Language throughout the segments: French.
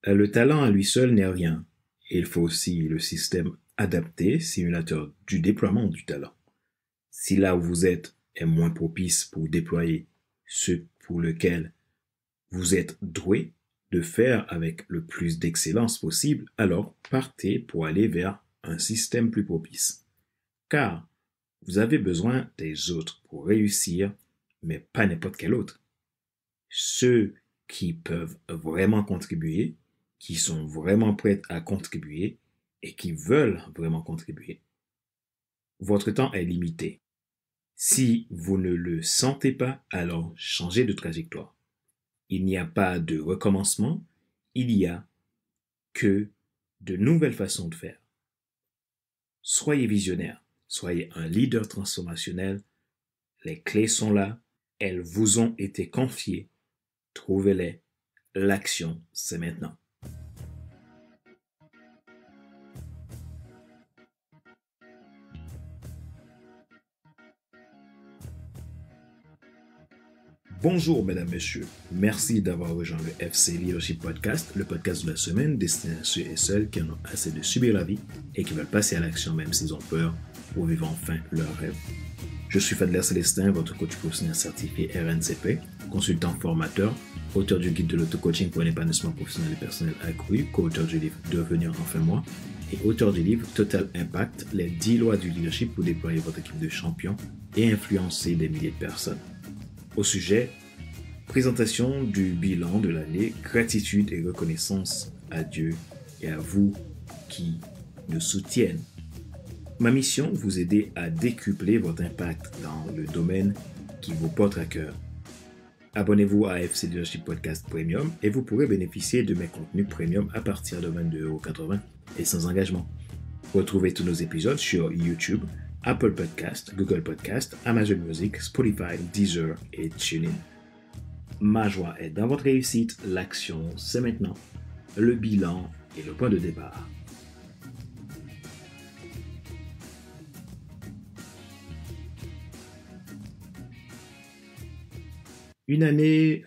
Le talent à lui seul n'est rien. Il faut aussi le système adapté, simulateur du déploiement du talent. Si là où vous êtes est moins propice pour déployer ce pour lequel vous êtes doué de faire avec le plus d'excellence possible, alors partez pour aller vers un système plus propice. Car vous avez besoin des autres pour réussir, mais pas n'importe quel autre. Ceux qui peuvent vraiment contribuer, qui sont vraiment prêts à contribuer et qui veulent vraiment contribuer. Votre temps est limité. Si vous ne le sentez pas, alors changez de trajectoire. Il n'y a pas de recommencement, il y a que de nouvelles façons de faire. Soyez visionnaire, soyez un leader transformationnel. Les clés sont là, elles vous ont été confiées. Trouvez-les. L'action, c'est maintenant. Bonjour, mesdames, messieurs. Merci d'avoir rejoint le FC Leadership Podcast, le podcast de la semaine destiné à ceux et celles qui en ont assez de subir la vie et qui veulent passer à l'action même s'ils ont peur pour vivre enfin leur rêve. Je suis Fadler Célestin, votre coach professionnel certifié RNCP, consultant formateur, auteur du guide de l'auto-coaching pour un épanouissement professionnel et personnel accru, co-auteur du livre Devenir enfin moi et auteur du livre Total Impact, les 10 lois du leadership pour déployer votre équipe de champions et influencer des milliers de personnes. Au sujet, présentation du bilan de l'année, gratitude et reconnaissance à Dieu et à vous qui nous soutiennent. Ma mission, vous aider à décupler votre impact dans le domaine qui vous porte à cœur. Abonnez-vous à FC Leadership Podcast Premium et vous pourrez bénéficier de mes contenus premium à partir de 22,80 € et sans engagement. Retrouvez tous nos épisodes sur YouTube, Apple Podcast, Google Podcast, Amazon Music, Spotify, Deezer et TuneIn. Ma joie est dans votre réussite, l'action c'est maintenant, le bilan et le point de départ. Une année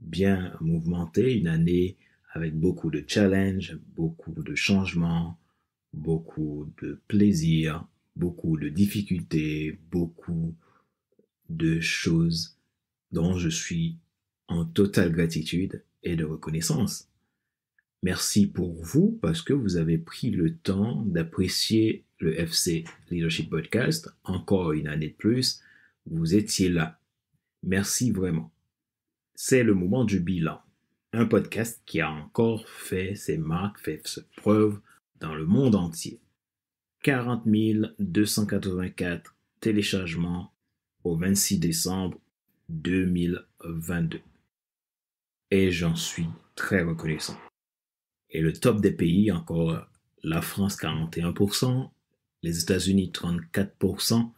bien mouvementée, une année avec beaucoup de challenges, beaucoup de changements, beaucoup de plaisir, beaucoup de difficultés, beaucoup de choses dont je suis en totale gratitude et de reconnaissance. Merci pour vous parce que vous avez pris le temps d'apprécier le FC Leadership Podcast. Encore une année de plus, vous étiez là. Merci vraiment. C'est le moment du bilan. Un podcast qui a encore fait ses marques, fait ses preuves dans le monde entier. 40 284 téléchargements au 26 décembre 2022. Et j'en suis très reconnaissant. Et le top des pays, encore la France 41%, les États-Unis 34%,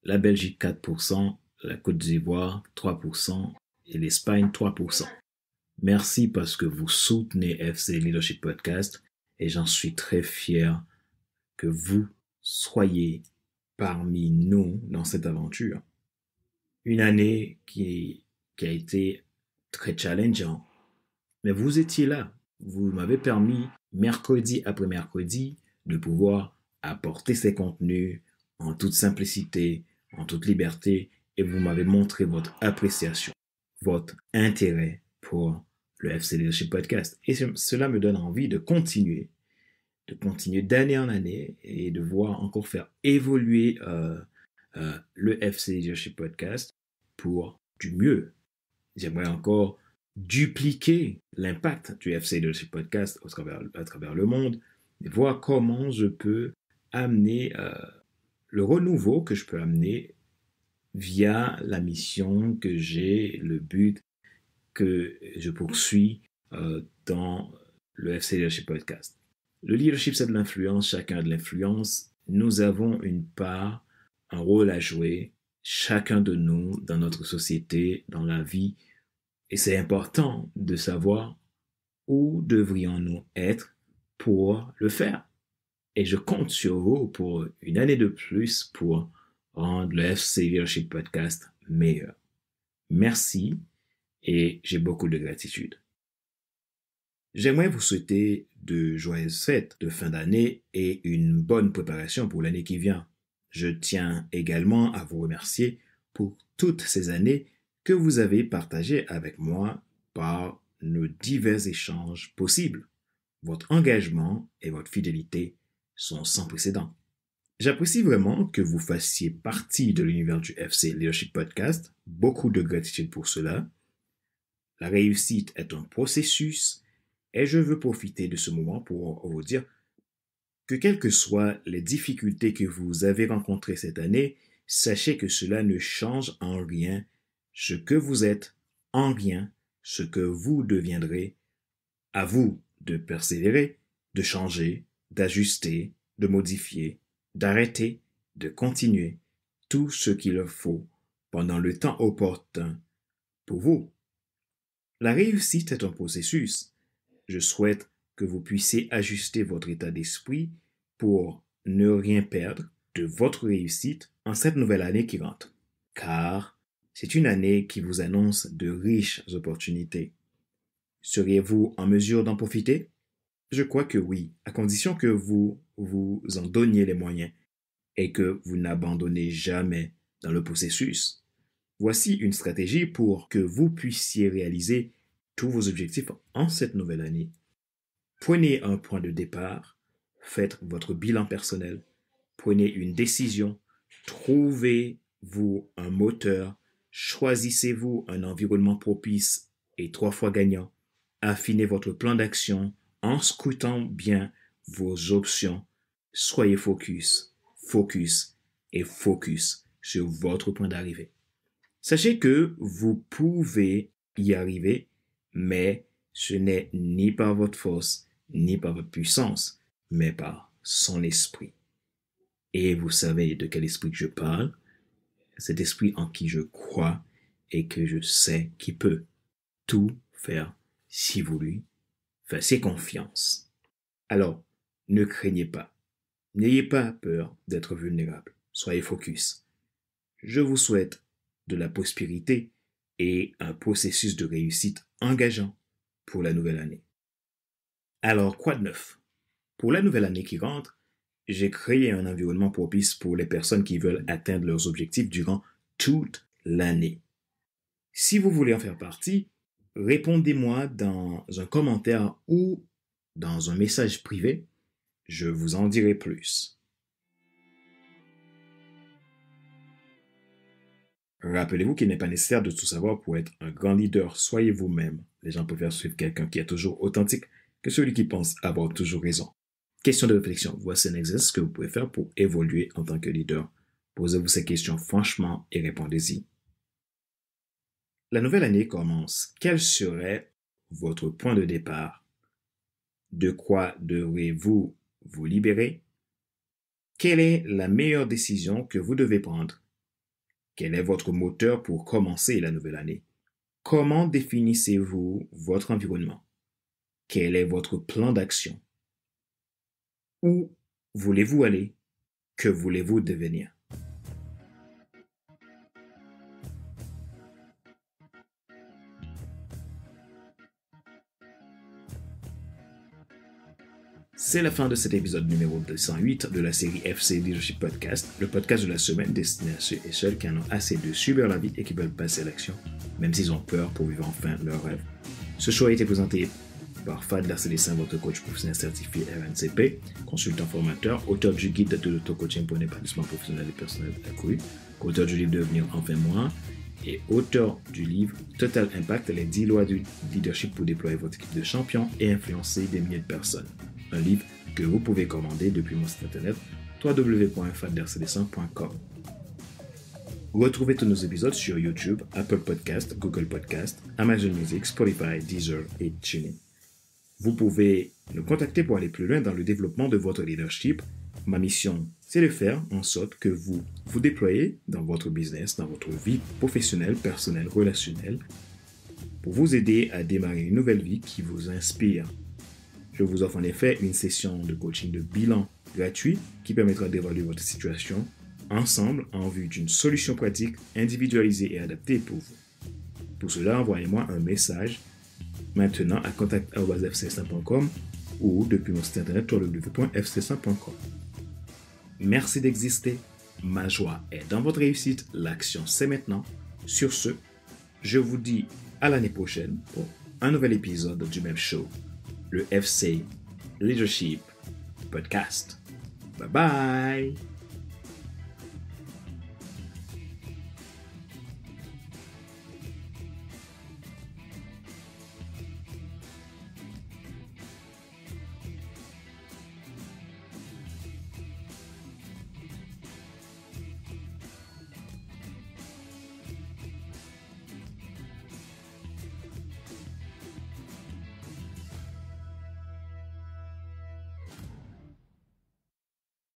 la Belgique 4%, la Côte d'Ivoire 3% et l'Espagne 3%. Merci parce que vous soutenez FC Leadership Podcast et j'en suis très fier que vous soyez parmi nous dans cette aventure. Une année qui a été très challengeante, mais vous étiez là. Vous m'avez permis, mercredi après mercredi, de pouvoir apporter ces contenus en toute simplicité, en toute liberté, et vous m'avez montré votre appréciation, votre intérêt pour le FC Leadership Podcast. Et cela me donne envie de continuer d'année en année et de voir encore faire évoluer le FC Leadership Podcast pour du mieux. J'aimerais encore dupliquer l'impact du FC Leadership Podcast à travers le monde et voir comment je peux amener le renouveau que je peux amener via la mission que j'ai, le but que je poursuis dans le FC Leadership Podcast. Le leadership, c'est de l'influence, chacun a de l'influence. Nous avons une part, un rôle à jouer, chacun de nous, dans notre société, dans la vie. Et c'est important de savoir où devrions-nous être pour le faire. Et je compte sur vous pour une année de plus pour rendre le FC Leadership Podcast meilleur. Merci et j'ai beaucoup de gratitude. J'aimerais vous souhaiter de joyeuses fêtes de fin d'année et une bonne préparation pour l'année qui vient. Je tiens également à vous remercier pour toutes ces années que vous avez partagées avec moi par nos divers échanges possibles. Votre engagement et votre fidélité sont sans précédent. J'apprécie vraiment que vous fassiez partie de l'univers du FC Leadership Podcast. Beaucoup de gratitude pour cela. La réussite est un processus et je veux profiter de ce moment pour vous dire que quelles que soient les difficultés que vous avez rencontrées cette année, sachez que cela ne change en rien ce que vous êtes, en rien ce que vous deviendrez. À vous de persévérer, de changer, d'ajuster, de modifier, d'arrêter, de continuer tout ce qu'il faut pendant le temps opportun pour vous. La réussite est un processus. Je souhaite que vous puissiez ajuster votre état d'esprit pour ne rien perdre de votre réussite en cette nouvelle année qui rentre. Car c'est une année qui vous annonce de riches opportunités. Seriez-vous en mesure d'en profiter? Je crois que oui, à condition que vous vous en donniez les moyens et que vous n'abandonnez jamais dans le processus. Voici une stratégie pour que vous puissiez réaliser tous vos objectifs en cette nouvelle année. Prenez un point de départ, faites votre bilan personnel, prenez une décision, trouvez-vous un moteur, choisissez-vous un environnement propice et 3 fois gagnant, affinez votre plan d'action en scrutant bien vos options, soyez focus et focus sur votre point d'arrivée. Sachez que vous pouvez y arriver, mais ce n'est ni par votre force, ni par votre puissance, mais par son esprit. Et vous savez de quel esprit je parle, cet esprit en qui je crois et que je sais qu'il peut tout faire si vous lui fassiez confiance. Alors, ne craignez pas. N'ayez pas peur d'être vulnérable. Soyez focus. Je vous souhaite de la prospérité et un processus de réussite engageant pour la nouvelle année. Alors, quoi de neuf? Pour la nouvelle année qui rentre, j'ai créé un environnement propice pour les personnes qui veulent atteindre leurs objectifs durant toute l'année. Si vous voulez en faire partie, répondez-moi dans un commentaire ou dans un message privé. Je vous en dirai plus. Rappelez-vous qu'il n'est pas nécessaire de tout savoir pour être un grand leader. Soyez vous-même. Les gens préfèrent suivre quelqu'un qui est toujours authentique que celui qui pense avoir toujours raison. Question de réflexion. Voici un exercice que vous pouvez faire pour évoluer en tant que leader. Posez-vous ces questions franchement et répondez-y. La nouvelle année commence. Quel serait votre point de départ? De quoi devrez-vous vous libérer? Quelle est la meilleure décision que vous devez prendre? Quel est votre moteur pour commencer la nouvelle année? Comment définissez-vous votre environnement? Quel est votre plan d'action? Où voulez-vous aller? Que voulez-vous devenir? C'est la fin de cet épisode numéro 208 de la série FC Leadership Podcast, le podcast de la semaine destiné à ceux et celles qui en ont assez de subir la vie et qui veulent passer à l'action, même s'ils ont peur pour vivre enfin leur rêve. Ce show a été présenté par Fad Darcedessin, votre coach professionnel certifié RNCP, consultant formateur, auteur du guide de l'auto-coaching pour l'épanouissement professionnel et personnel accru, auteur du livre Devenir enfin moi, et auteur du livre Total Impact, les 10 lois du leadership pour déployer votre équipe de champions et influencer des milliers de personnes. Un livre que vous pouvez commander depuis mon site internet www.faddarcedessin.com. Retrouvez tous nos épisodes sur YouTube, Apple Podcast, Google Podcast, Amazon Music, Spotify, Deezer et TuneIn. Vous pouvez nous contacter pour aller plus loin dans le développement de votre leadership. Ma mission, c'est de faire en sorte que vous vous déployez dans votre business, dans votre vie professionnelle, personnelle, relationnelle, pour vous aider à démarrer une nouvelle vie qui vous inspire. Je vous offre en effet une session de coaching de bilan gratuit qui permettra d'évaluer votre situation ensemble en vue d'une solution pratique, individualisée et adaptée pour vous. Pour cela, envoyez-moi un message maintenant à contact@fc100.com ou depuis mon site internet www.fc100.com. Merci d'exister. Ma joie est dans votre réussite. L'action, c'est maintenant. Sur ce, je vous dis à l'année prochaine pour un nouvel épisode du même show, le FC Leadership Podcast. Bye bye!